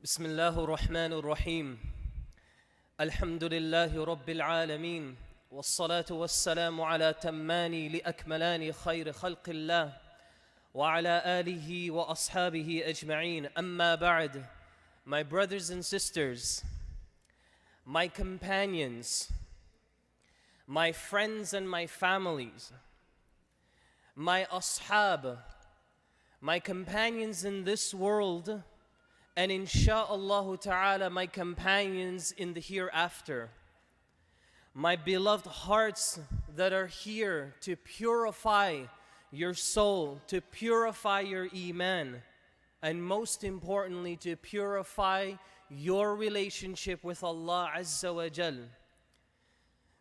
بسم الله الرحمن الرحيم الحمد لله رب العالمين والصلاة والسلام على تمان لأكملان خير خلق الله وعلى آله وأصحابه أجمعين أما بعد. My brothers and sisters, my companions, my friends and my families, my ashab, my companions in this world, and insha'Allah ta'ala my companions in the hereafter. My beloved hearts that are here to purify your soul, to purify your iman, and most importantly to purify your relationship with Allah Azza wa Jal.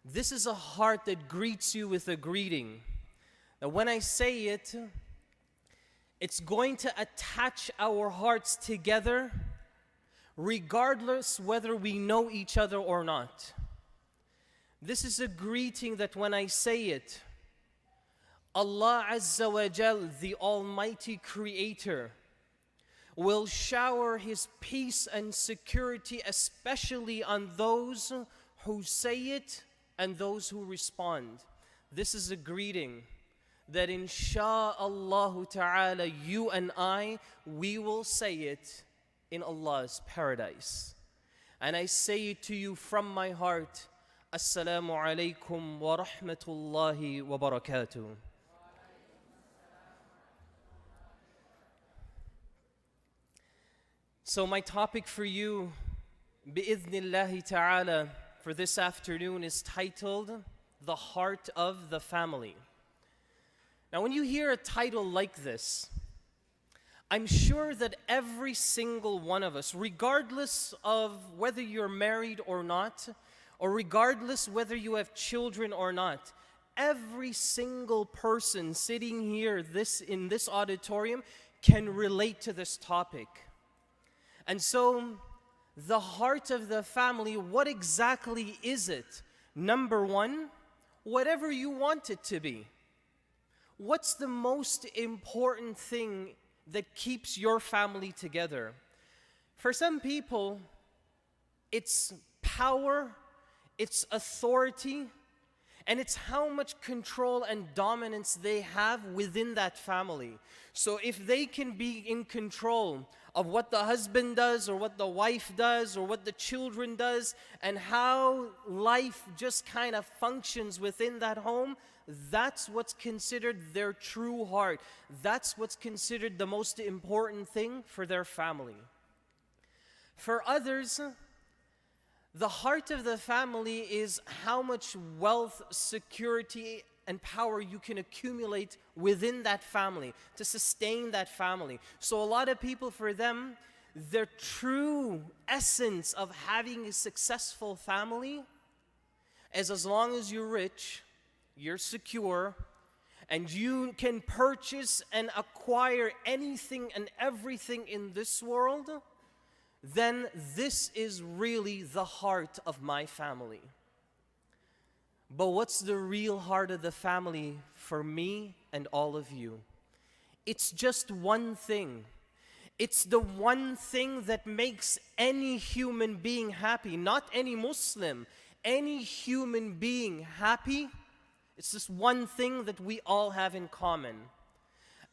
This is a heart that greets you with a greeting. Now when I say it, it's going to attach our hearts together regardless whether we know each other or not. This is a greeting that when I say it, Allah Azza wa Jal, the Almighty Creator, will shower His peace and security especially on those who say it and those who respond. This is a greeting that insha'Allah ta'ala you and I, we will say it in Allah's paradise. And I say it to you from my heart, Assalamu alaikum wa rahmatullahi wa barakatuh. So my topic for you, bi'idhnillahi ta'ala, for this afternoon is titled, The Heart of the Family. Now when you hear a title like this, I'm sure that every single one of us, regardless of whether you're married or not, or regardless whether you have children or not, every single person sitting here in this auditorium can relate to this topic. And so, the heart of the family, what exactly is it? Number one, whatever you want it to be. What's the most important thing that keeps your family together? For some people, it's power, it's authority, and it's how much control and dominance they have within that family. So if they can be in control of what the husband does or what the wife does or what the children does and how life just kind of functions within that home, that's what's considered their true heart. That's what's considered the most important thing for their family. For others, the heart of the family is how much wealth, security, and power you can accumulate within that family to sustain that family. So a lot of people, for them, their true essence of having a successful family is as long as you're rich, you're secure, and you can purchase and acquire anything and everything in this world, then this is really the heart of my family. But what's the real heart of the family for me and all of you? It's just one thing. It's the one thing that makes any human being happy, not any Muslim, any human being happy. It's this one thing that we all have in common.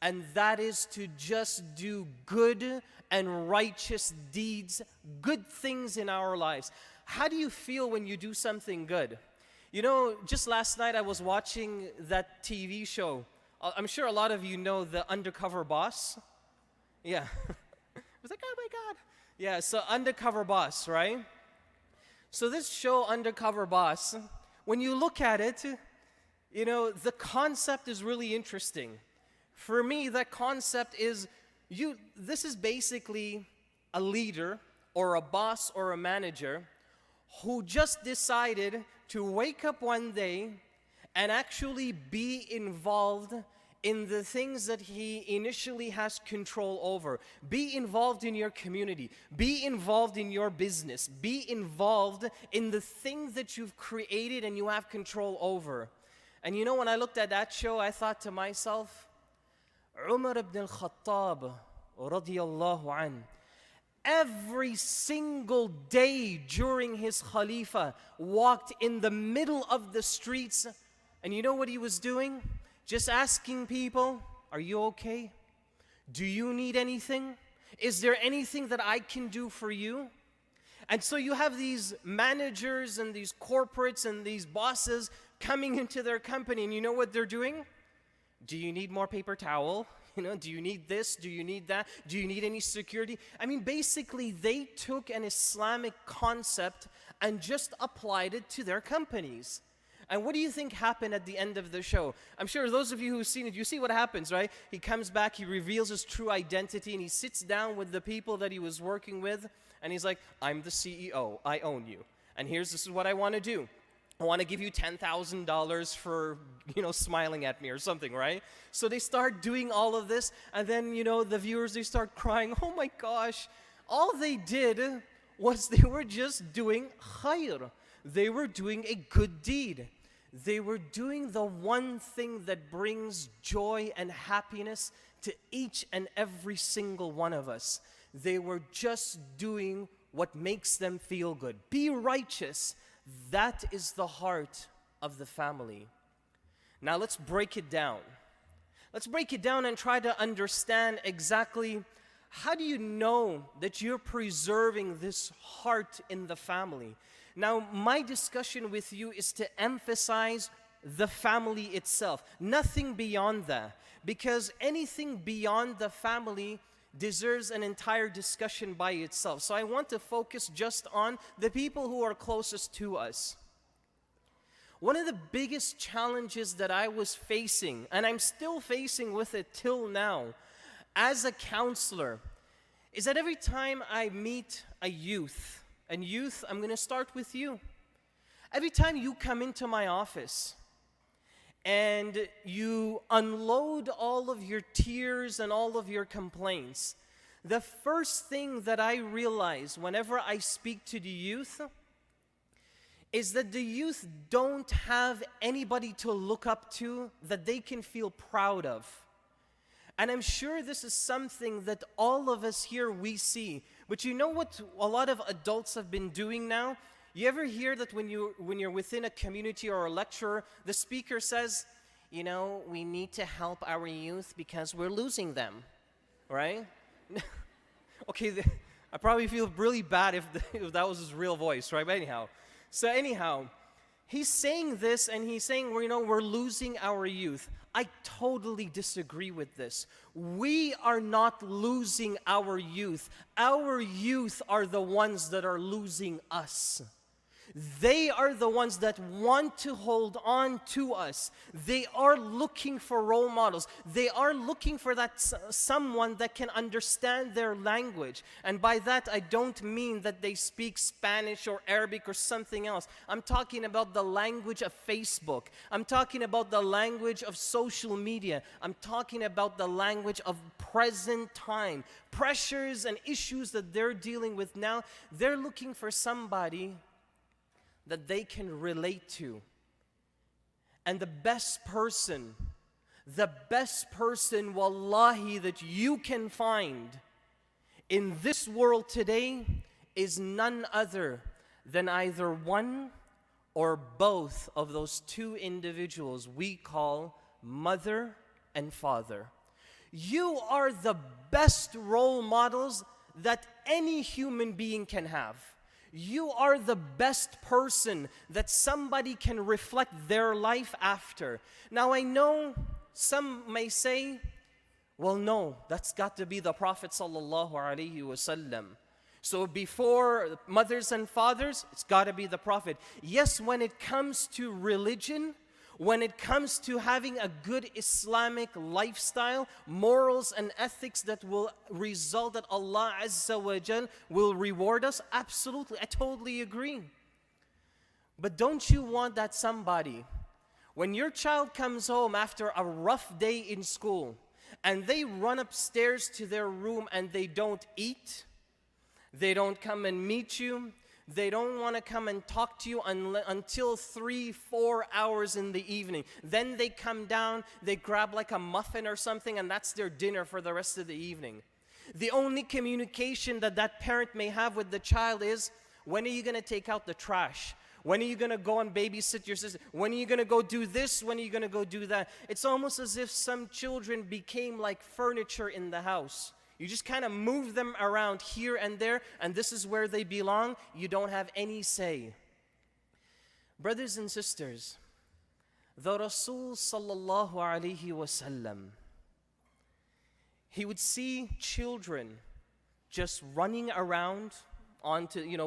And that is to just do good and righteous deeds, good things in our lives. How do you feel when you do something good? You know, just last night I was watching that TV show. I'm sure a lot of you know the Undercover Bus. Yeah. I was like, oh my God. Yeah, so Undercover Bus, right? So this show, Undercover Bus, when you look at it, you know, the concept is really interesting. For me, that concept is, this is basically a leader or a boss or a manager who just decided to wake up one day and actually be involved in the things that he initially has control over. Be involved in your community. Be involved in your business. Be involved in the things that you've created and you have control over. And you know, when I looked at that show, I thought to myself, Umar ibn al-Khattab, radiyallahu an, every single day during his Khalifa, walked in the middle of the streets. And you know what he was doing? Just asking people, are you okay? Do you need anything? Is there anything that I can do for you? And so you have these managers and these corporates and these bosses coming into their company, and you know what they're doing? Do you need more paper towel? Do you need this? Do you need that? Do you need any security? I mean, basically, they took an Islamic concept and just applied it to their companies. And what do you think happened at the end of the show? I'm sure those of you who've seen it, you see what happens, right? He comes back, he reveals his true identity, and he sits down with the people that he was working with, and he's like, I'm the CEO, I own you. And this is what I want to do. I want to give you $10,000 for, smiling at me or something, right? So they start doing all of this, and then, the viewers, they start crying, oh my gosh. All they did was they were just doing khair. They were doing a good deed. They were doing the one thing that brings joy and happiness to each and every single one of us. They were just doing what makes them feel good. Be righteous. That is the heart of the family. Now let's break it down. Let's break it down and try to understand exactly how do you know that you're preserving this heart in the family. Now, my discussion with you is to emphasize the family itself, nothing beyond that, because anything beyond the family deserves an entire discussion by itself. So I want to focus just on the people who are closest to us. One of the biggest challenges that I was facing, and I'm still facing with it till now, as a counselor, is that every time I meet a youth, and youth, I'm going to start with you. Every time you come into my office and you unload all of your tears and all of your complaints, the first thing that I realize whenever I speak to the youth is that the youth don't have anybody to look up to that they can feel proud of. And I'm sure this is something that all of us here, we see. But you know what a lot of adults have been doing now? You ever hear that when you're within a community or a lecture, the speaker says, we need to help our youth because we're losing them, right? Okay, I probably feel really bad if that was his real voice, right? But anyhow, he's saying this and he's saying, we're losing our youth. I totally disagree with this. We are not losing our youth. Our youth are the ones that are losing us. They are the ones that want to hold on to us. They are looking for role models. They are looking for that someone that can understand their language. And by that, I don't mean that they speak Spanish or Arabic or something else. I'm talking about the language of Facebook. I'm talking about the language of social media. I'm talking about the language of present time. Pressures and issues that they're dealing with now, they're looking for somebody that they can relate to. And the best person, wallahi, that you can find in this world today is none other than either one or both of those two individuals we call mother and father. You are the best role models that any human being can have. You are the best person that somebody can reflect their life after. Now I know some may say, well, no, that's got to be the Prophet sallallahu alaihi wasallam. So before mothers and fathers, it's got to be the Prophet. Yes, when it comes to religion, when it comes to having a good Islamic lifestyle, morals and ethics that will result that Allah Azza wa Jal will reward us, absolutely, I totally agree. But don't you want that somebody, when your child comes home after a rough day in school, and they run upstairs to their room and they don't eat, they don't come and meet you, they don't want to come and talk to you until 3-4 hours in the evening. Then they come down, they grab like a muffin or something, and that's their dinner for the rest of the evening. The only communication that that parent may have with the child is, when are you going to take out the trash? When are you going to go and babysit your sister? When are you going to go do this? When are you going to go do that? It's almost as if some children became like furniture in the house. You just kind of move them around here and there, and this is where they belong. You don't have any say. Brothers and sisters, the Rasul sallallahu alaihi wasallam, he would see children just running around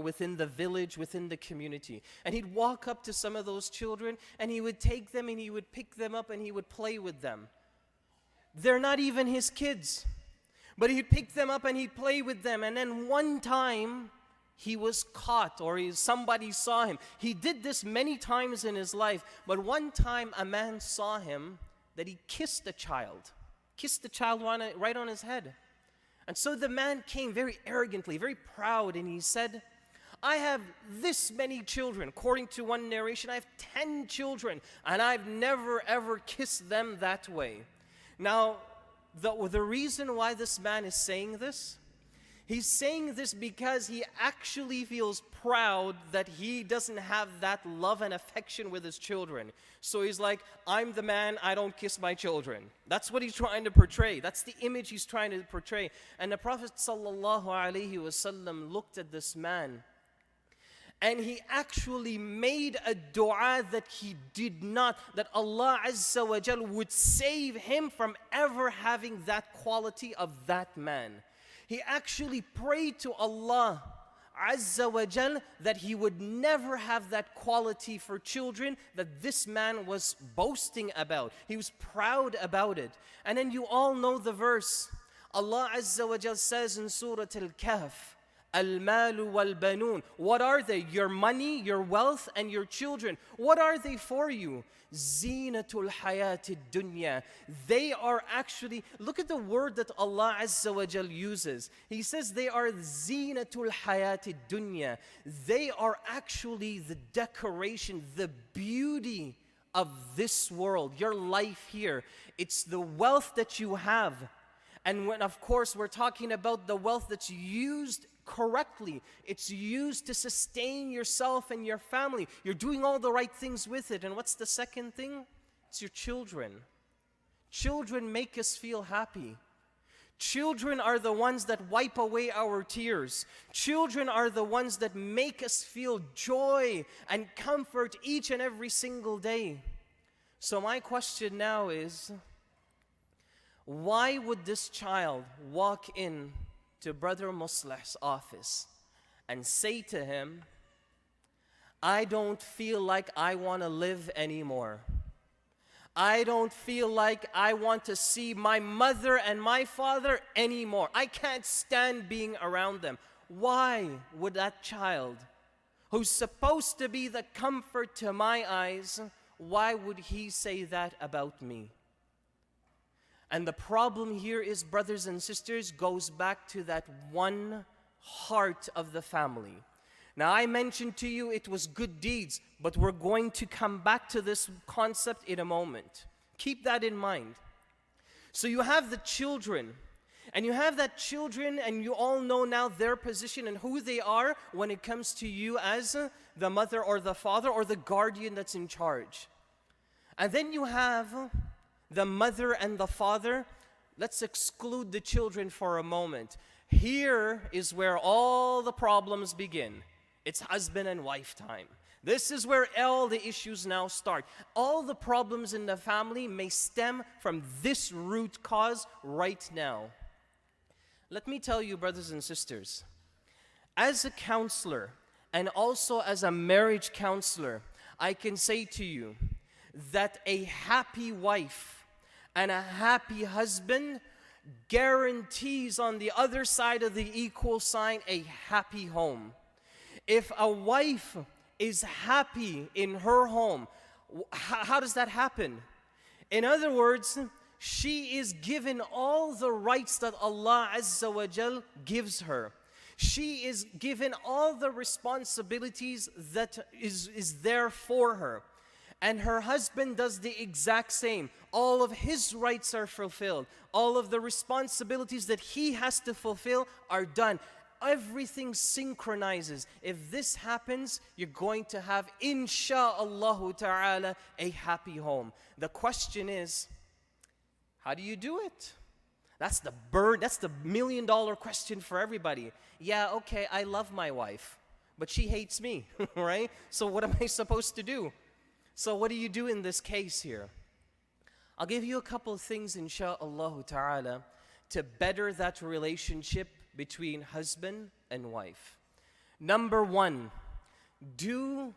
within the village, within the community. And he'd walk up to some of those children and he would take them and he would pick them up and he would play with them. They're not even his kids, but he'd pick them up and he'd play with them. And then one time he was caught, or somebody saw him. He did this many times in his life, but one time a man saw him that he kissed the child right on his head. And so the man came very arrogantly, very proud, and he said, I have this many children. According to one narration, I have 10 children, and I've never ever kissed them that way. Now, the reason why this man is saying this, he's saying this because he actually feels proud that he doesn't have that love and affection with his children. So he's like, I'm the man, I don't kiss my children. That's what he's trying to portray. That's the image he's trying to portray. And the Prophet ﷺ looked at this man, and he actually made a dua that he did not, that Allah Azza wa Jal would save him from ever having that quality of that man. He actually prayed to Allah Azza wa Jal that he would never have that quality for children that this man was boasting about. He was proud about it. And then you all know the verse. Allah Azza wa Jal says in Surah Al-Kahf, Al-Malu wal-Banun. What are they? Your money, your wealth, and your children. What are they for you? Zinatul hayati dunya. They are actually, look at the word that Allah Azza wa Jal uses. He says they are zinatul hayati dunya. They are actually the decoration, the beauty of this world, your life here. It's the wealth that you have. And when, of course, we're talking about the wealth that's used correctly. It's used to sustain yourself and your family. You're doing all the right things with it. And what's the second thing? It's your children. Children make us feel happy. Children are the ones that wipe away our tears. Children are the ones that make us feel joy and comfort each and every single day. So my question now is, why would this child walk in to Brother Musleh's office and say to him, I don't feel like I want to live anymore. I don't feel like I want to see my mother and my father anymore. I can't stand being around them. Why would that child, who's supposed to be the comfort to my eyes, why would he say that about me? And the problem here is, brothers and sisters, goes back to that one heart of the family. Now, I mentioned to you it was good deeds, but we're going to come back to this concept in a moment. Keep that in mind. So you have the children, and you have that children, and you all know now their position and who they are when it comes to you as the mother or the father or the guardian that's in charge. And then you have the mother and the father. Let's exclude the children for a moment. Here is where all the problems begin. It's husband and wife time. This is where all the issues now start. All the problems in the family may stem from this root cause right now. Let me tell you, brothers and sisters, as a counselor and also as a marriage counselor, I can say to you that a happy wife and a happy husband guarantees on the other side of the equal sign a happy home. If a wife is happy in her home, how does that happen? In other words, she is given all the rights that Allah Azza wa Jal gives her. She is given all the responsibilities that is there for her. and her husband does the exact same. All of his rights are fulfilled. All of the responsibilities that he has to fulfill are done. Everything synchronizes. If this happens, you're going to have, insha'Allah ta'ala, a happy home. The question is, how do you do it? That's the $1,000,000 question for everybody. Yeah, okay, I love my wife, but she hates me, right? So what am I supposed to do? So what do you do in this case here? I'll give you a couple of things, insha'Allah ta'ala, to better that relationship between husband and wife. Number one, do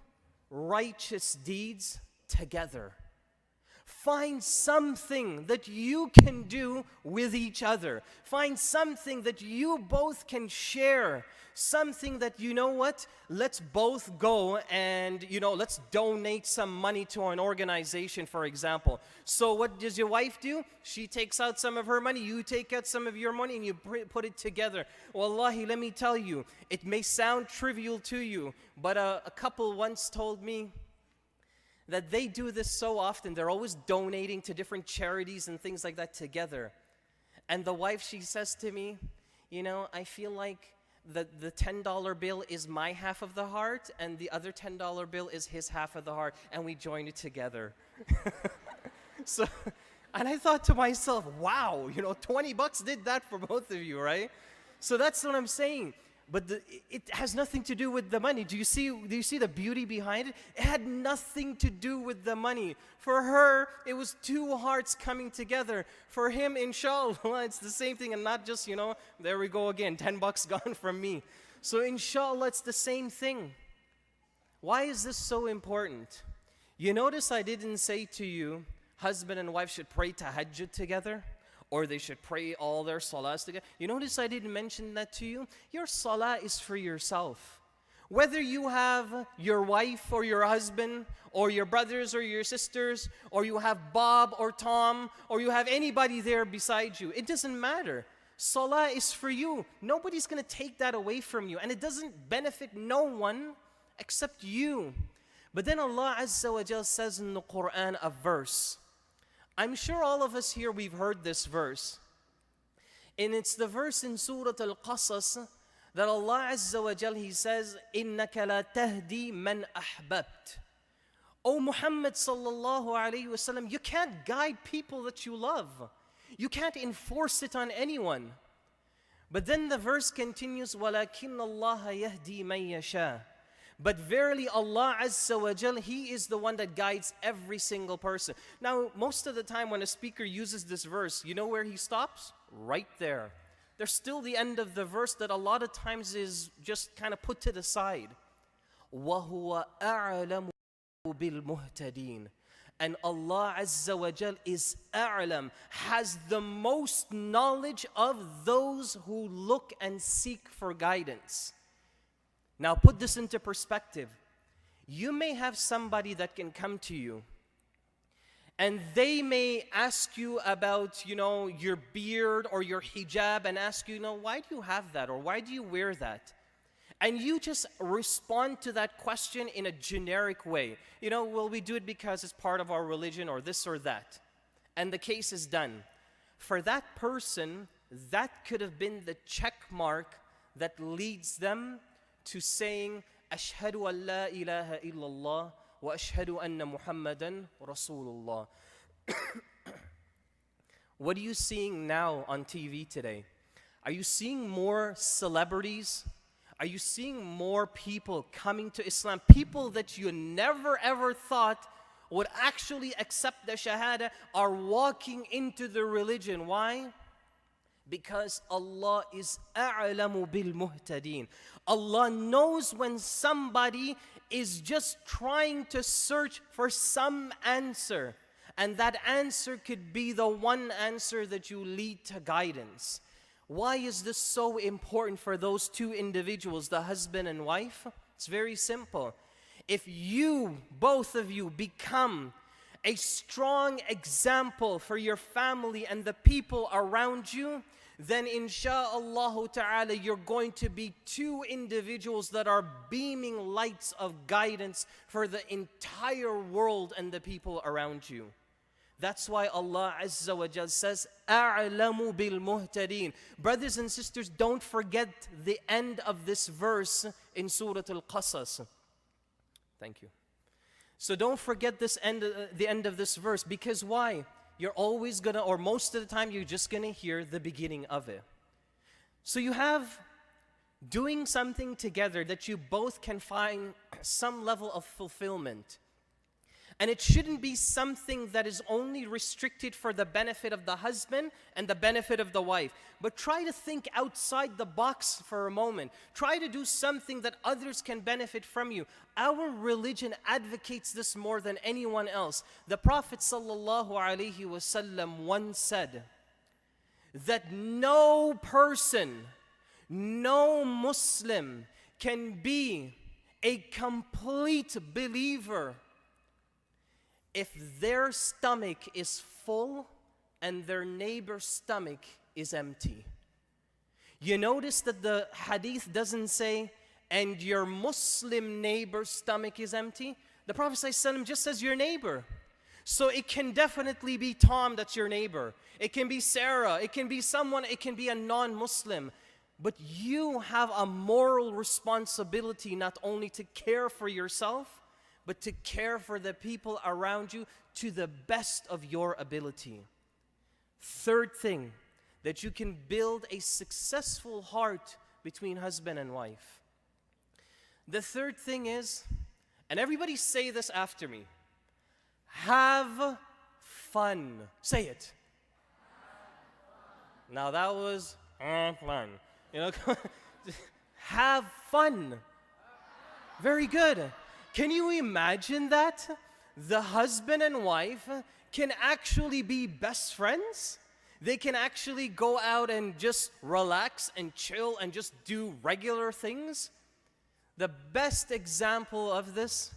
righteous deeds together. Find something that you can do with each other. Find something that you both can share. Something that, you know what, let's both go and, let's donate some money to an organization, for example. So what does your wife do? She takes out some of her money, you take out some of your money, and you put it together. Wallahi, let me tell you, it may sound trivial to you, but a couple once told me that they do this so often. They're always donating to different charities and things like that together. And the wife, she says to me, I feel like the $10 bill is my half of the heart, and the other $10 bill is his half of the heart, and we join it together. So, and I thought to myself, wow, $20 did that for both of you, right? So that's what I'm saying. But it has nothing to do with the money. Do you see the beauty behind it? It had nothing to do with the money. For her, it was two hearts coming together. For him, inshallah, it's the same thing, and not just, there we go again, $10 gone from me. So inshallah, it's the same thing. Why is this so important? You notice I didn't say to you, husband and wife should pray tahajjud together, or they should pray all their salahs together. You notice I didn't mention that to you? Your salah is for yourself. Whether you have your wife or your husband, or your brothers or your sisters, or you have Bob or Tom, or you have anybody there beside you, it doesn't matter. Salah is for you. Nobody's going to take that away from you, and it doesn't benefit no one except you. But then Allah Azza wa Jal says in the Quran a verse. I'm sure all of us here, we've heard this verse. And it's the verse in Surah Al-Qasas that Allah Azza wa Jal, He says, إِنَّكَ لَا تَهْدِي مَنْ أَحْبَبْتَ. O Muhammad sallallahu alayhi wa sallam, you can't guide people that you love. You can't enforce it on anyone. But then the verse continues, وَلَكِنَّ اللَّهَ يَهْدِي مَن يَشَاءُ. But verily Allah Azza wa Jal, He is the one that guides every single person. Now, most of the time when a speaker uses this verse, you know where he stops? Right there. There's still the end of the verse that a lot of times is just kind of put to the side. وَهُوَ أَعْلَمُ بِالْمُهْتَدِينَ. And Allah Azza wa Jal is a'lam, has the most knowledge of those who look and seek for guidance. Now put this into perspective. You may have somebody that can come to you and they may ask you about, your beard or your hijab, and ask you, why do you have that, or why do you wear that? And you just respond to that question in a generic way. Well, we do it because it's part of our religion, or this or that. And the case is done. For that person, that could have been the check mark that leads them to saying, Ashhadu an la ilaha illallah wa ashhadu anna Muhammadan Rasulullah. What are you seeing now on TV today? Are you seeing more celebrities? Are you seeing more people coming to Islam? People that you never ever thought would actually accept the Shahada are walking into the religion. Why? Because Allah is a'lamu bil muhtadin. Allah knows when somebody is just trying to search for some answer, and that answer could be the one answer that you lead to guidance. Why is this so important for those two individuals, the husband and wife? It's very simple. If you, both of you, become a strong example for your family and the people around you, then insha'Allah ta'ala you're going to be two individuals that are beaming lights of guidance for the entire world and the people around you. That's why Allah Azza wa Jal says, أَعْلَمُ بِالْمُهْتَدِينَ. Brothers and sisters, don't forget the end of this verse in Surah Al-Qasas. Thank you. So don't forget the end of this verse, because why? You're always gonna, or most of the time, you're just gonna hear the beginning of it. So you have doing something together that you both can find some level of fulfillment. And it shouldn't be something that is only restricted for the benefit of the husband and the benefit of the wife. But try to think outside the box for a moment. Try to do something that others can benefit from you. Our religion advocates this more than anyone else. The Prophet ﷺ once said that no person, no Muslim can be a complete believer if their stomach is full and their neighbor's stomach is empty. You notice that the hadith doesn't say, and your Muslim neighbor's stomach is empty. The Prophet ﷺ just says your neighbor. So it can definitely be Tom that's your neighbor. It can be Sarah. It can be someone. It can be a non-Muslim. But you have a moral responsibility not only to care for yourself, but to care for the people around you to the best of your ability. Third thing, that you can build a successful heart between husband and wife. The third thing is, and everybody say this after me, have fun. Say it. Now that was fun. You know, have fun. Very good. Can you imagine that? The husband and wife can actually be best friends. They can actually go out and just relax and chill and just do regular things. The best example of this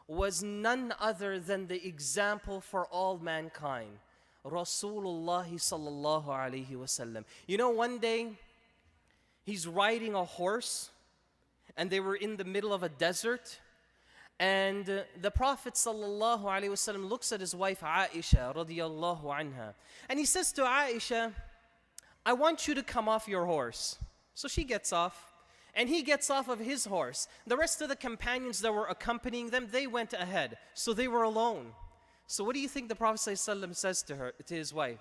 was none other than the example for all mankind, Rasulullah sallallahu alaihi wasallam. You know, one day he's riding a horse and they were in the middle of a desert. And the Prophet sallallahu alaihi wasallam looks at his wife Aisha radiyallahu anha, and he says to Aisha, I want you to come off your horse. So she gets off, and he gets off of his horse. The rest of the companions that were accompanying them, they went ahead, so they were alone. So what do you think the Prophet sallallahu alaihi wasallam says to his wife?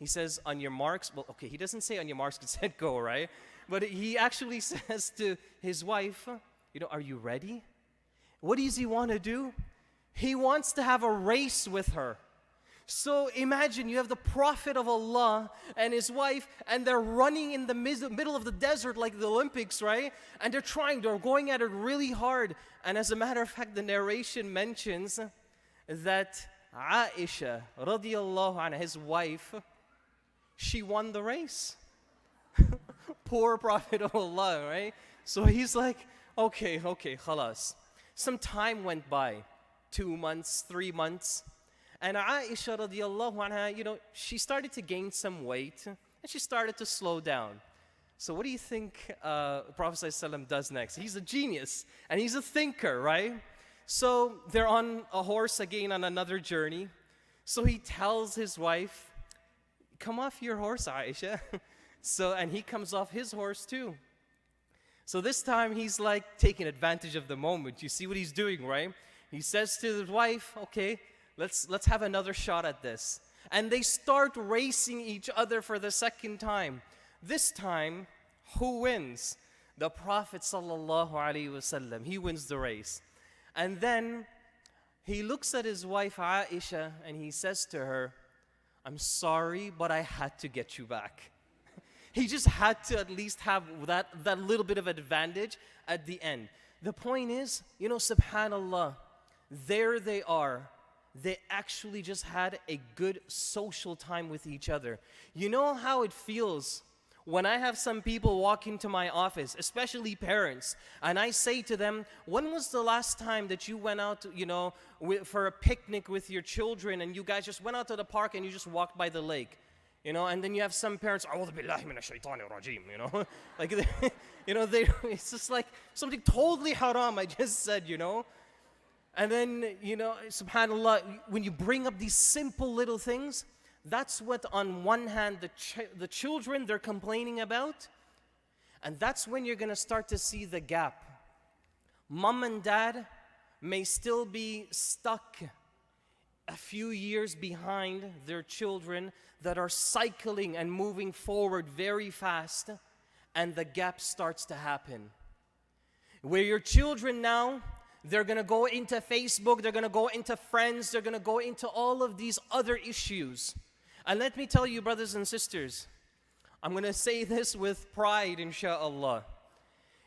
He says, on your marks, well, okay, he doesn't say on your marks, get go, right? But he actually says to his wife, you know, are you ready? What does he want to do? He wants to have a race with her. So imagine you have the Prophet of Allah and his wife, and they're running in the middle of the desert like the Olympics, right? And they're going at it really hard. And as a matter of fact, the narration mentions that Aisha, radiyallahu anha, his wife, she won the race. Poor Prophet of Allah, right? So he's like, okay, khalas. Some time went by, 2 months, 3 months, and Aisha radiallahu anha, you know, she started to gain some weight, and she started to slow down. So what do you think Prophet ﷺ does next? He's a genius, and he's a thinker, right? So they're on a horse again on another journey. So he tells his wife, come off your horse, Aisha. And he comes off his horse too. So this time he's like taking advantage of the moment. You see what he's doing, right? He says to his wife, okay, let's have another shot at this. And they start racing each other for the second time. This time, who wins? The Prophet sallallahu alaihi wasallam. He wins the race. And then he looks at his wife Aisha and he says to her, I'm sorry, but I had to get you back. He just had to at least have that little bit of advantage at the end. The point is, you know, subhanallah, there they are. They actually just had a good social time with each other. You know how it feels when I have some people walk into my office, especially parents, and I say to them, when was the last time that you went out, for a picnic with your children and you guys just went out to the park and you just walked by the lake? And then you have some parents, "A'udhu billahi minash shaitanir rajim," like, it's just like something totally haram I just said, And then, subhanAllah, when you bring up these simple little things, that's what on one hand the children, they're complaining about. And that's when you're going to start to see the gap. Mom and dad may still be stuck a few years behind their children that are cycling and moving forward very fast, and the gap starts to happen. Where your children now, they're going to go into Facebook, they're going to go into friends, they're going to go into all of these other issues. And let me tell you, brothers and sisters, I'm going to say this with pride, inshaAllah.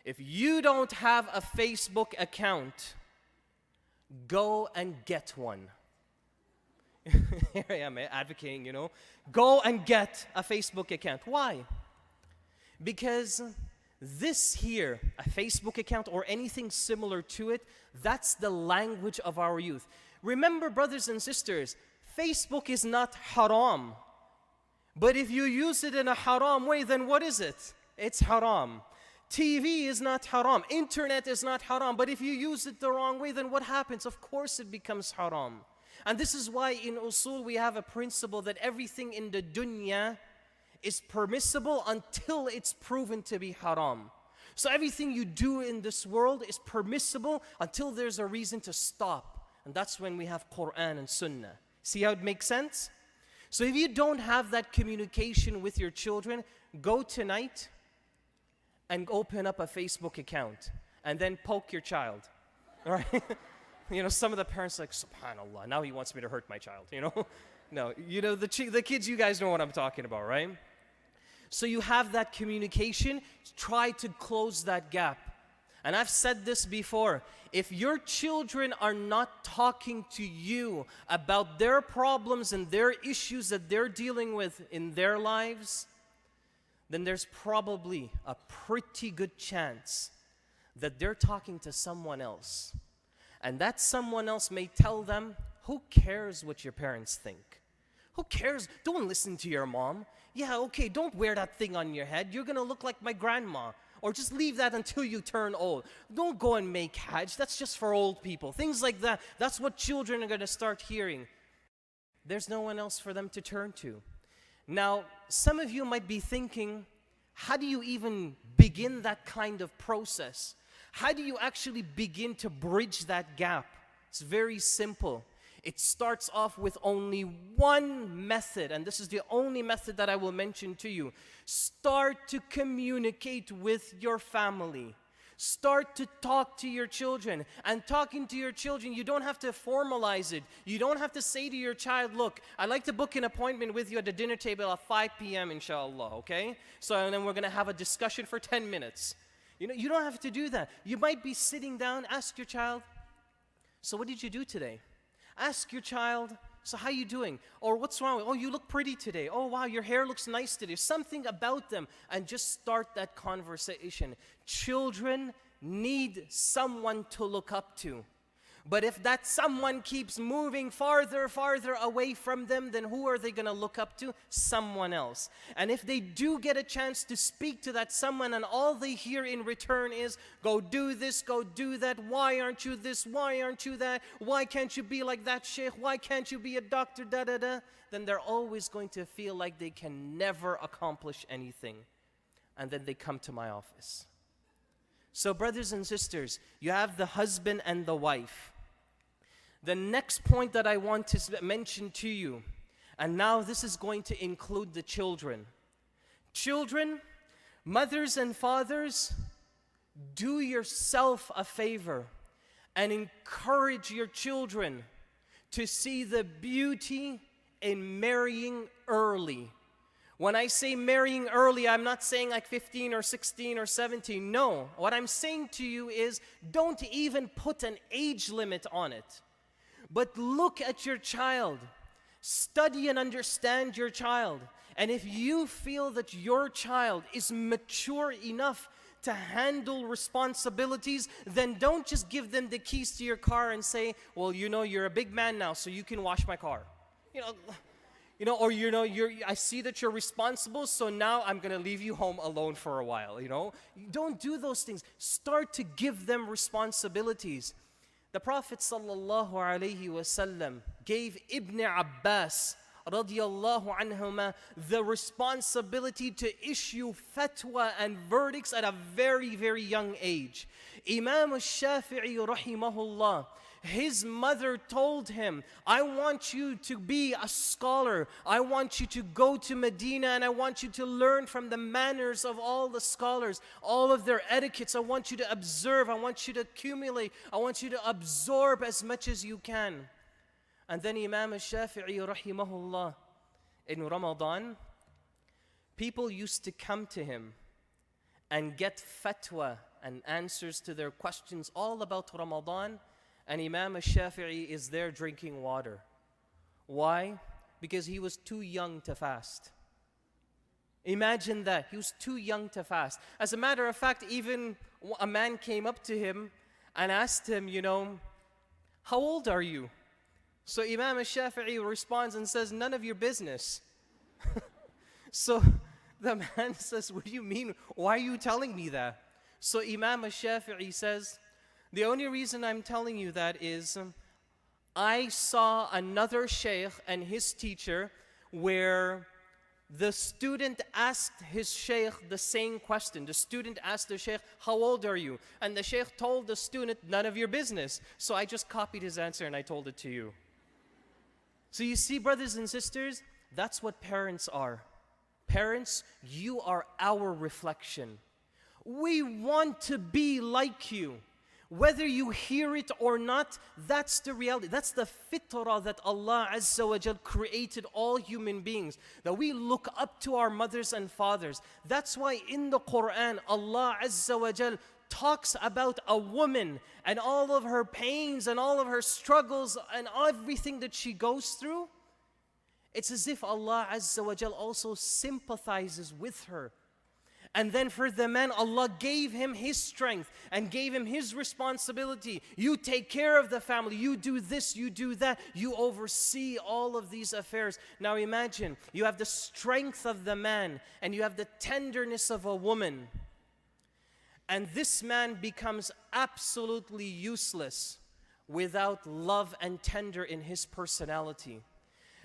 If you don't have a Facebook account, go and get one. Here I am advocating, Go and get a Facebook account. Why? Because this here, a Facebook account or anything similar to it, that's the language of our youth. Remember, brothers and sisters, Facebook is not haram. But if you use it in a haram way, then what is it? It's haram. TV is not haram. Internet is not haram. But if you use it the wrong way, then what happens? Of course it becomes haram. And this is why in usul we have a principle that everything in the dunya is permissible until it's proven to be haram. So everything you do in this world is permissible until there's a reason to stop. And that's when we have Quran and Sunnah. See how it makes sense? So if you don't have that communication with your children, go tonight and open up a Facebook account and then poke your child. All right? Some of the parents are like, subhanAllah, now he wants me to hurt my child, No, the kids, you guys know what I'm talking about, right? So you have that communication, try to close that gap. And I've said this before, if your children are not talking to you about their problems and their issues that they're dealing with in their lives, then there's probably a pretty good chance that they're talking to someone else. And that someone else may tell them, who cares what your parents think? Who cares? Don't listen to your mom. Yeah, okay, don't wear that thing on your head. You're going to look like my grandma. Or just leave that until you turn old. Don't go and make Hajj. That's just for old people. Things like that. That's what children are going to start hearing. There's no one else for them to turn to. Now, some of you might be thinking, how do you even begin that kind of process? How do you actually begin to bridge that gap? It's very simple. It starts off with only one method, and this is the only method that I will mention to you. Start to communicate with your family. Start to talk to your children. And talking to your children, you don't have to formalize it. You don't have to say to your child, look, I'd like to book an appointment with you at the dinner table at 5 p.m. inshallah, okay? So and then we're going to have a discussion for 10 minutes. You don't have to do that. You might be sitting down, ask your child, so what did you do today? Ask your child, so how you doing? Or what's wrong? Oh, you look pretty today. Oh, wow, your hair looks nice today. Something about them, and just start that conversation. Children need someone to look up to. But if that someone keeps moving farther away from them, then who are they going to look up to? Someone else. And if they do get a chance to speak to that someone and all they hear in return is, go do this, go do that, why aren't you this, why aren't you that, why can't you be like that sheikh, why can't you be a doctor, da-da-da, then they're always going to feel like they can never accomplish anything. And then they come to my office. So brothers and sisters, you have the husband and the wife. The next point that I want to mention to you, and now this is going to include the children. Children, mothers and fathers, do yourself a favor and encourage your children to see the beauty in marrying early. When I say marrying early, I'm not saying like 15 or 16 or 17. No, what I'm saying to you is don't even put an age limit on it. But look at your child. Study and understand your child. And if you feel that your child is mature enough to handle responsibilities, then don't just give them the keys to your car and say, well, you know, you're a big man now, so you can wash my car. Or I see that you're responsible, so now I'm gonna leave you home alone for a while. Don't do those things. Start to give them responsibilities. The Prophet sallallahu alaihi wasallam gave Ibn Abbas radiyallahu anhuma the responsibility to issue fatwa and verdicts at a very, very young age. Imam al-Shafi'i rahimahullah, his mother told him, I want you to be a scholar. I want you to go to Medina and I want you to learn from the manners of all the scholars, all of their etiquettes. I want you to observe. I want you to accumulate. I want you to absorb as much as you can. And then Imam al-Shafi'i rahimahullah, in Ramadan, people used to come to him and get fatwa and answers to their questions all about Ramadan. And Imam al-Shafi'i is there drinking water. Why? Because he was too young to fast. Imagine that. He was too young to fast. As a matter of fact, even a man came up to him and asked him, how old are you? So Imam al-Shafi'i responds and says, none of your business. So the man says, what do you mean? Why are you telling me that? So Imam al-Shafi'i says, the only reason I'm telling you that is I saw another shaykh and his teacher where the student asked his shaykh the same question. The student asked the shaykh, how old are you? And the shaykh told the student, none of your business. So I just copied his answer and I told it to you. So you see, brothers and sisters, that's what parents are. Parents, you are our reflection. We want to be like you. Whether you hear it or not, that's the reality. That's the fitrah that Allah Azza wa Jal created all human beings. That we look up to our mothers and fathers. That's why in the Quran, Allah Azza wa Jal talks about a woman and all of her pains and all of her struggles and everything that she goes through. It's as if Allah Azza wa Jal also sympathizes with her. And then for the man, Allah gave him his strength and gave him his responsibility. You take care of the family. You do this, you do that. You oversee all of these affairs. Now imagine, you have the strength of the man and you have the tenderness of a woman. And this man becomes absolutely useless without love and tender in his personality.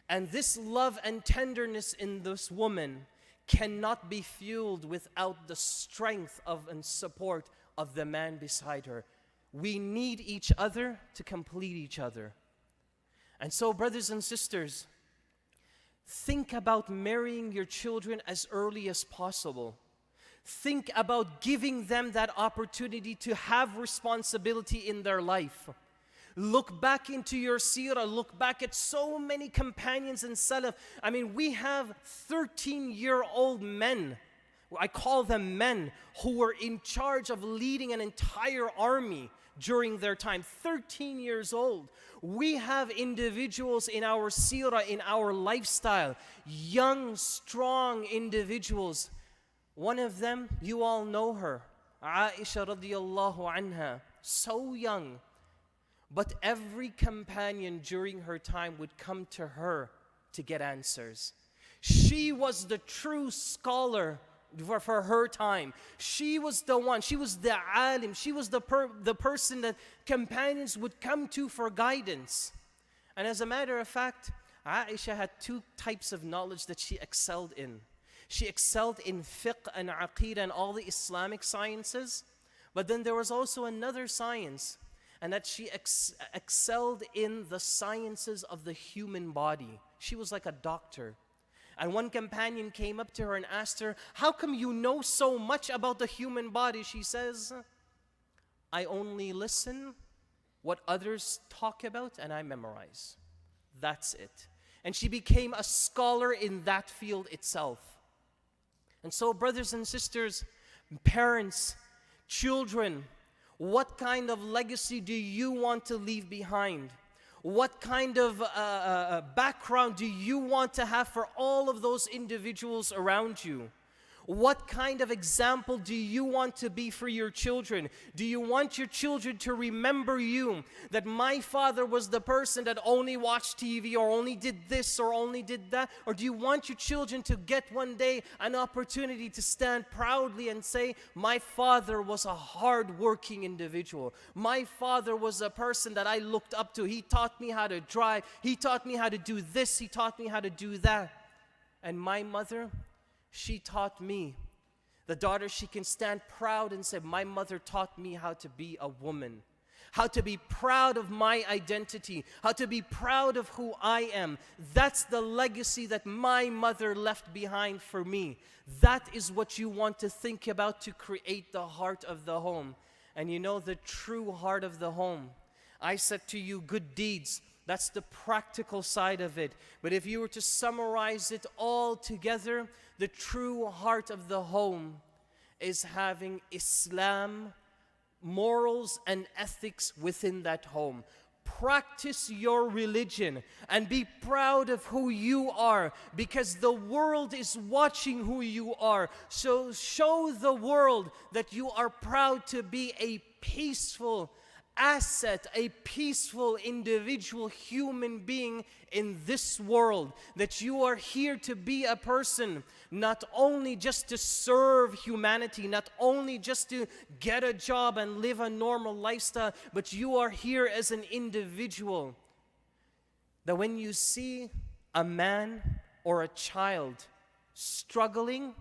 And this love and tenderness in this woman cannot be fueled without the strength of and support of the man beside her. We need each other to complete each other. And so, brothers and sisters, think about marrying your children as early as possible. Think about giving them that opportunity to have responsibility in their life. Look back into your seerah, look back at so many companions and salaf. I mean, we have 13-year-old men, I call them men, who were in charge of leading an entire army during their time, 13 years old. We have individuals in our seerah, in our lifestyle, young, strong individuals. One of them, you all know her, Aisha radiyallahu anha, so young. But every companion during her time would come to her to get answers. She was the true scholar for her time. She was the one, she was the alim, she was the person that companions would come to for guidance. And as a matter of fact, Aisha had two types of knowledge that she excelled in. She excelled in fiqh and aqeedah and all the Islamic sciences. But then there was also another science, and that she excelled in the sciences of the human body. She was like a doctor. And one companion came up to her and asked her, how come you know so much about the human body? She says, I only listen what others talk about and I memorize. That's it. And she became a scholar in that field itself. And so, brothers and sisters, parents, children, what kind of legacy do you want to leave behind? What kind of background do you want to have for all of those individuals around you? What kind of example do you want to be for your children? Do you want your children to remember you, that my father was the person that only watched TV or only did this or only did that? Or do you want your children to get one day an opportunity to stand proudly and say, my father was a hard-working individual. My father was a person that I looked up to. He taught me how to drive. He taught me how to do this. He taught me how to do that. And my mother, she taught me. The daughter, she can stand proud and say, my mother taught me how to be a woman, how to be proud of my identity, how to be proud of who I am. That's the legacy that my mother left behind for me. That is what you want to think about to create the heart of the home. And you know, the true heart of the home, I said to you, good deeds. That's the practical side of it. But if you were to summarize it all together, the true heart of the home is having Islam, morals and ethics within that home. Practice your religion and be proud of who you are, because the world is watching who you are. So show the world that you are proud to be a peaceful asset, a peaceful individual human being in this world, that you are here to be a person, not only just to serve humanity, not only just to get a job and live a normal lifestyle, but you are here as an individual. That when you see a man or a child struggling,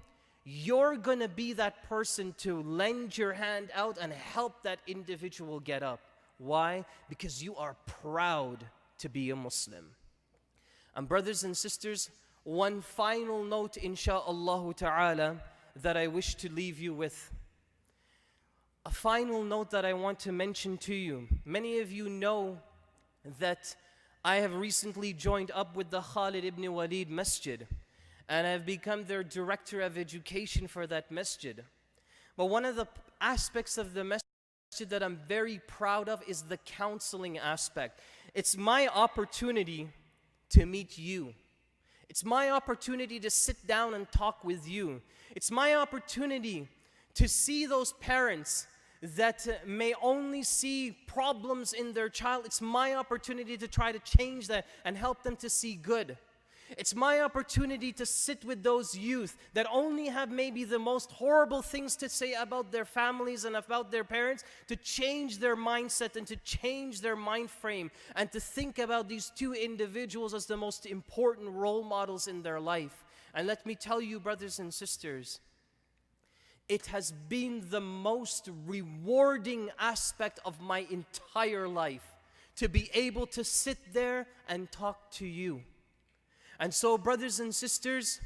you're going to be that person to lend your hand out and help that individual get up. Why? Because you are proud to be a Muslim. And brothers and sisters, one final note, insha'Allah ta'ala, that I wish to leave you with. A final note that I want to mention to you. Many of you know that I have recently joined up with the Khalid ibn Walid Masjid, and I've become their director of education for that masjid. But one of the aspects of the masjid that I'm very proud of is the counseling aspect. It's my opportunity to meet you. It's my opportunity to sit down and talk with you. It's my opportunity to see those parents that may only see problems in their child. It's my opportunity to try to change that and help them to see good. It's my opportunity to sit with those youth that only have maybe the most horrible things to say about their families and about their parents, to change their mindset and to change their mind frame and to think about these two individuals as the most important role models in their life. And let me tell you, brothers and sisters, it has been the most rewarding aspect of my entire life to be able to sit there and talk to you. And so, brothers and sisters,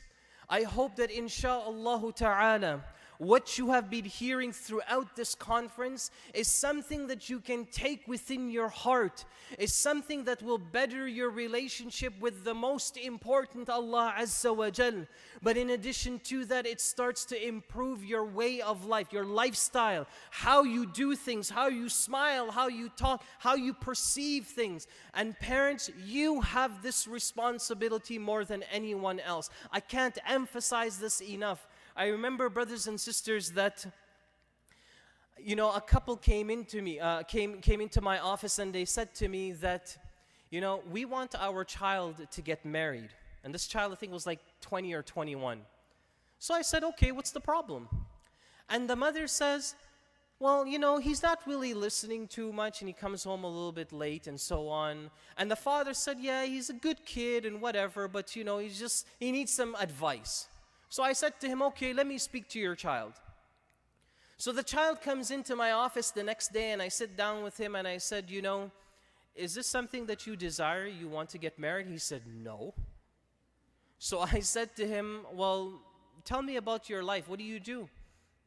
I hope that insha'Allah ta'ala, what you have been hearing throughout this conference is something that you can take within your heart, is something that will better your relationship with the most important Allah Azza wa Jal. But in addition to that, it starts to improve your way of life, your lifestyle, how you do things, how you smile, how you talk, how you perceive things. And parents, you have this responsibility more than anyone else. I can't emphasize this enough. I remember, brothers and sisters, that a couple came into my office, and they said to me that, we want our child to get married. And this child, I think, was like 20 or 21. So I said, okay, what's the problem? And the mother says, well, he's not really listening too much, and he comes home a little bit late and so on. And the father said, yeah, he's a good kid and whatever, but he needs some advice. So I said to him, okay, let me speak to your child. So the child comes into my office the next day, and I sit down with him and I said, is this something that you desire? You want to get married? He said, no. So I said to him, well, tell me about your life. What do you do?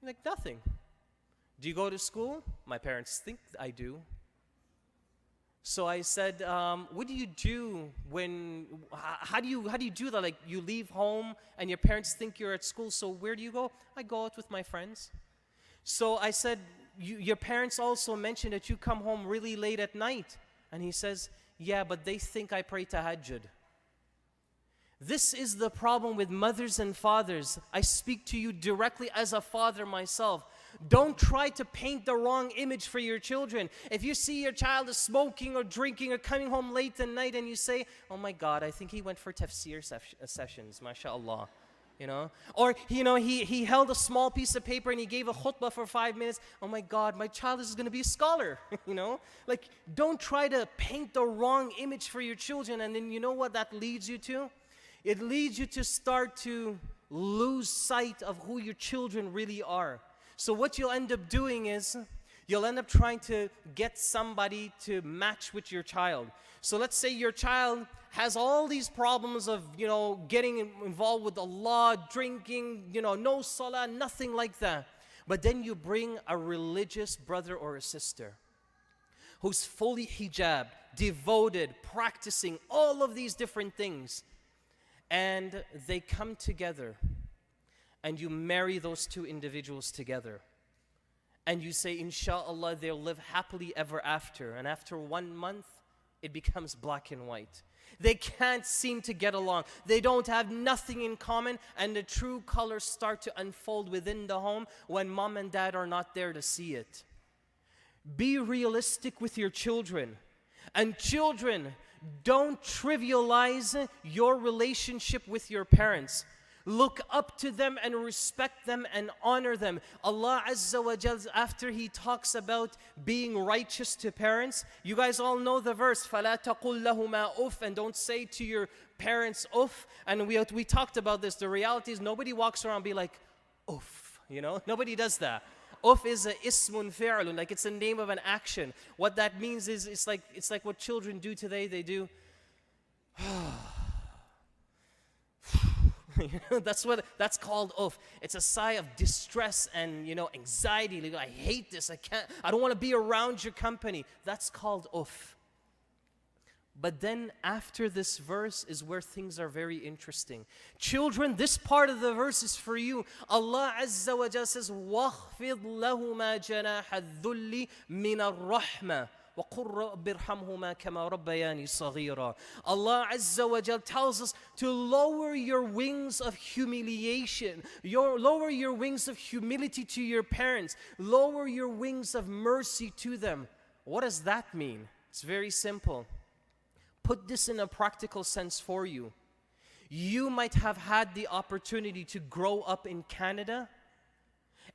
He's like, nothing. Do you go to school? My parents think I do. So I said, what do you do how do you do that? Like, you leave home and your parents think you're at school, so where do you go? I go out with my friends. So I said, your parents also mentioned that you come home really late at night. And he says, yeah, but they think I pray tahajjud. This is the problem with mothers and fathers. I speak to you directly as a father myself. Don't try to paint the wrong image for your children. If you see your child is smoking or drinking or coming home late at night and you say, oh my God, I think he went for tafsir sessions, mashallah. Or he held a small piece of paper and he gave a khutbah for 5 minutes. Oh my God, my child is going to be a scholar. Like, don't try to paint the wrong image for your children. And then you know what that leads you to? It leads you to start to lose sight of who your children really are. So what you'll end up doing is, you'll end up trying to get somebody to match with your child. So let's say your child has all these problems of, getting involved with Allah, drinking, no salah, nothing like that. But then you bring a religious brother or a sister who's fully hijab, devoted, practicing all of these different things. And they come together, and you marry those two individuals together. And you say, inshallah, they'll live happily ever after. And after 1 month, it becomes black and white. They can't seem to get along. They don't have nothing in common, and the true colors start to unfold within the home when mom and dad are not there to see it. Be realistic with your children. And children, don't trivialize your relationship with your parents. Look up to them and respect them and honor them. Allah Azza wa Jal, after He talks about being righteous to parents, you guys all know the verse, فَلَا تَقُلْ لَهُمَا أُفْ, and don't say to your parents uff. And we talked about this. The reality is nobody walks around and be like, uff, nobody does that. Uff is a ismun fi'lun, like it's the name of an action. What that means is it's like what children do today. They do that's called uff. It's a sigh of distress and anxiety. Like, I hate this. I don't want to be around your company. That's called uff. But then after this verse is where things are very interesting. Children, this part of the verse is for you. Allah Azza wa Jalla says, وَاخْفِضْ لَهُمَا جَنَاحَ الذُّلِّ مِنَ الرَّحْمَةِ وَقُلْ رَبِّ ارْحَمْهُمَا كَمَا رَبَّيَانِي صَغِيرًا. Allah Azza wa Jalla tells us to lower your wings of humiliation. Lower your wings of humility to your parents. Lower your wings of mercy to them. What does that mean? It's very simple. Put this in a practical sense for you. You might have had the opportunity to grow up in Canada,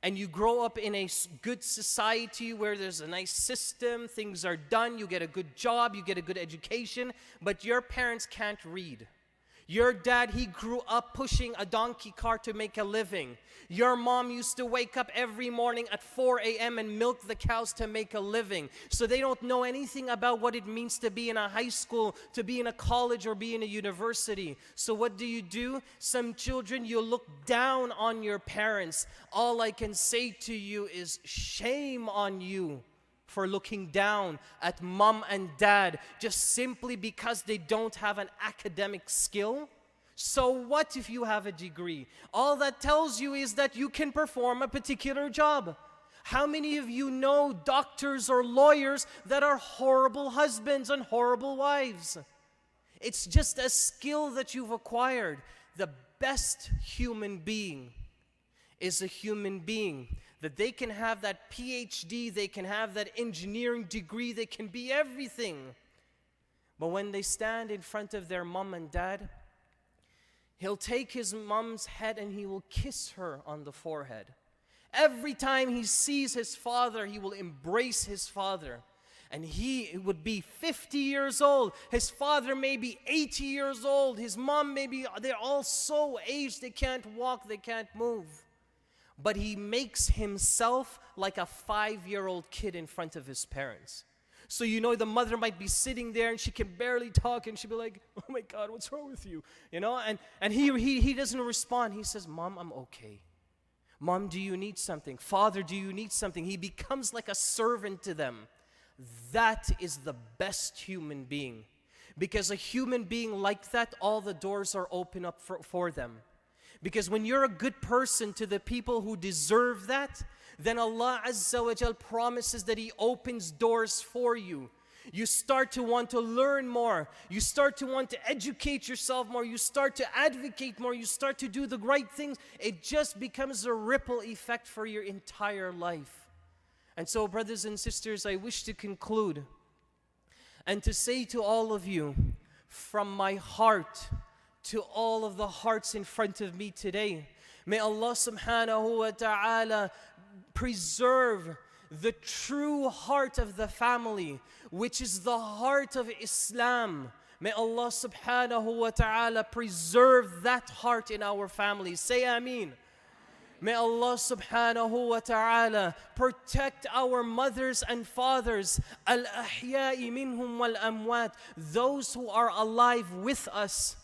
and you grow up in a good society where there's a nice system, things are done, you get a good job, you get a good education, but your parents can't read. Your dad, he grew up pushing a donkey cart to make a living. Your mom used to wake up every morning at 4 a.m. and milk the cows to make a living. So they don't know anything about what it means to be in a high school, to be in a college, or be in a university. So what do? Some children, you look down on your parents. All I can say to you is shame on you for looking down at mom and dad just simply because they don't have an academic skill. So what if you have a degree? All that tells you is that you can perform a particular job. How many of you know doctors or lawyers that are horrible husbands and horrible wives? It's just a skill that you've acquired. The best human being is a human being that they can have that PhD, they can have that engineering degree, they can be everything. But when they stand in front of their mom and dad, he'll take his mom's head and he will kiss her on the forehead. Every time he sees his father, he will embrace his father. And he would be 50 years old. His father may be 80 years old. His mom may be, they're all so aged, they can't walk, they can't move. But he makes himself like a 5-year-old kid in front of his parents. So the mother might be sitting there and she can barely talk and she'll be like, oh my God, what's wrong with you? And he doesn't respond. He says, Mom, I'm okay. Mom, do you need something? Father, do you need something? He becomes like a servant to them. That is the best human being. Because a human being like that, all the doors are open up for them. Because when you're a good person to the people who deserve that, then Allah Azza wa Jal promises that He opens doors for you. You start to want to learn more. You start to want to educate yourself more. You start to advocate more. You start to do the right things. It just becomes a ripple effect for your entire life. And so, brothers and sisters, I wish to conclude and to say to all of you, from my heart to all of the hearts in front of me today, may Allah subhanahu wa ta'ala preserve the true heart of the family, which is the heart of Islam. May Allah subhanahu wa ta'ala preserve that heart in our families. Say Ameen. May Allah subhanahu wa ta'ala protect our mothers and fathers, al-ahya'i minhum wal-amwat, those who are alive with us,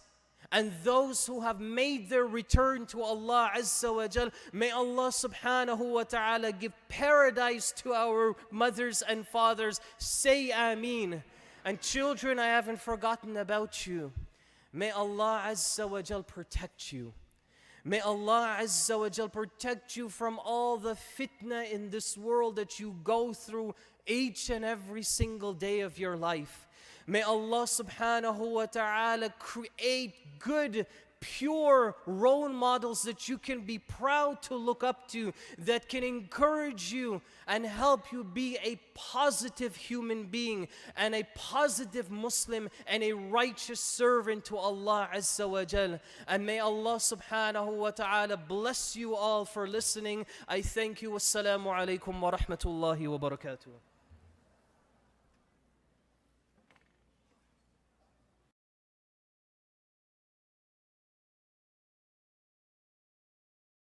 and those who have made their return to Allah Azza wa Jal. May Allah subhanahu wa ta'ala give paradise to our mothers and fathers. Say Ameen. And children, I haven't forgotten about you. May Allah Azza wa Jal protect you. May Allah Azza wa Jal protect you from all the fitna in this world that you go through each and every single day of your life. May Allah subhanahu wa ta'ala create good, pure role models that you can be proud to look up to, that can encourage you and help you be a positive human being and a positive Muslim and a righteous servant to Allah Azza wa Jal. And may Allah subhanahu wa ta'ala bless you all for listening. I thank you. Wassalamu alaikum wa rahmatullahi wa barakatuh.